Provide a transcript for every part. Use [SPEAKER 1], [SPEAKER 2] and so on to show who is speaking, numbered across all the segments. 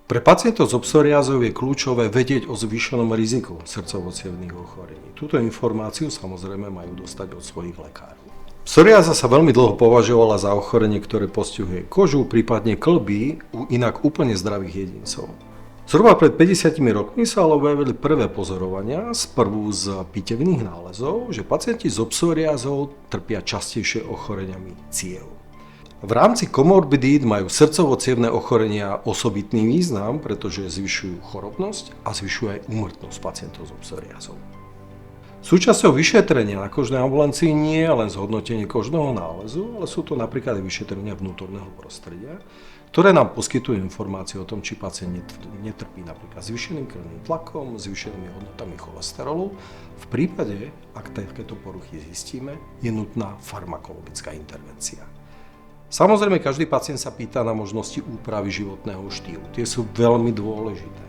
[SPEAKER 1] Pre pacientov s psoriázou je kľúčové vedieť o zvýšenom riziku srdcovo-cievnych ochorení. Túto informáciu samozrejme majú dostať od svojich lekárov. Psoriáza sa veľmi dlho považovala za ochorenie, ktoré postihuje kožu, prípadne kĺby u inak úplne zdravých jedincov. Zhruba pred 50 rokmi sa ale objavili prvé pozorovania, sprvu z pitevných nálezov, že pacienti s psoriázou trpia častejšie ochoreniami ciev. V rámci komorbidít majú srdcovo-cievne ochorenia osobitný význam, pretože zvyšujú chorobnosť a zvyšujú aj úmrtnosť pacientov s psoriázou. Súčasťou vyšetrenia na kožnej ambulancii nie je len zhodnotenie kožného nálezu, ale sú to napríklad aj vyšetrenia vnútorného prostredia, ktoré nám poskytujú informácie o tom, či pacient netrpí napríklad zvýšeným krvným tlakom, zvýšenými hodnotami cholesterolu. V prípade, ak takéto poruchy zistíme, je nutná farmakologická intervencia. Samozrejme, každý pacient sa pýta na možnosti úpravy životného štýlu. Tie sú veľmi dôležité.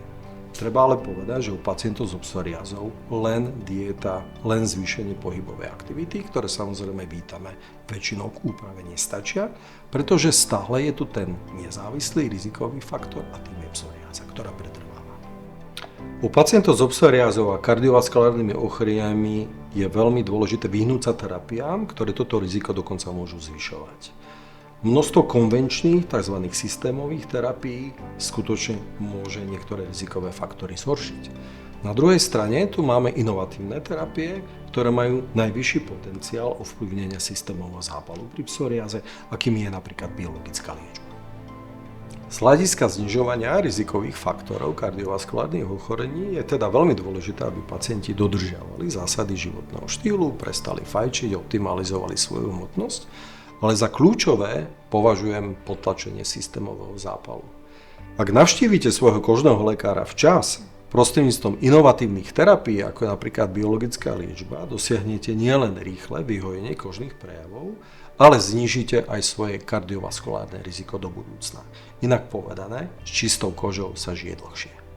[SPEAKER 1] Treba ale povedať, že u pacientov s psoriázou len dieta, len zvýšenie pohybovej aktivity, ktoré samozrejme vítame, väčšinou k úprave nestačia, pretože stále je tu ten nezávislý rizikový faktor a tým je psoriáza, ktorá pretrváva. U pacientov s psoriázou a kardiovaskulárnymi ochoreniami je veľmi dôležité vyhnúť sa terapiám, ktoré toto riziko dokonca môžu zvyšovať. Množstvo konvenčných, tzv. Systémových terapií skutočne môže niektoré rizikové faktory zhoršiť. Na druhej strane tu máme inovatívne terapie, ktoré majú najvyšší potenciál ovplyvnenia systémového zápalu pri psoriáze, akým je napríklad biologická liečba. Z hľadiska znižovania rizikových faktorov kardiovaskulárnych ochorení je teda veľmi dôležité, aby pacienti dodržiavali zásady životného štýlu, prestali fajčiť, optimalizovali svoju hmotnosť, ale za kľúčové považujem potlačenie systémového zápalu. Ak navštívite svojho kožného lekára včas, prostredníctvom inovatívnych terapií, ako je napríklad biologická liečba, dosiahnete nielen rýchle vyhojenie kožných prejavov, ale znížite aj svoje kardiovaskulárne riziko do budúcna. Inak povedané, s čistou kožou sa žije dlhšie.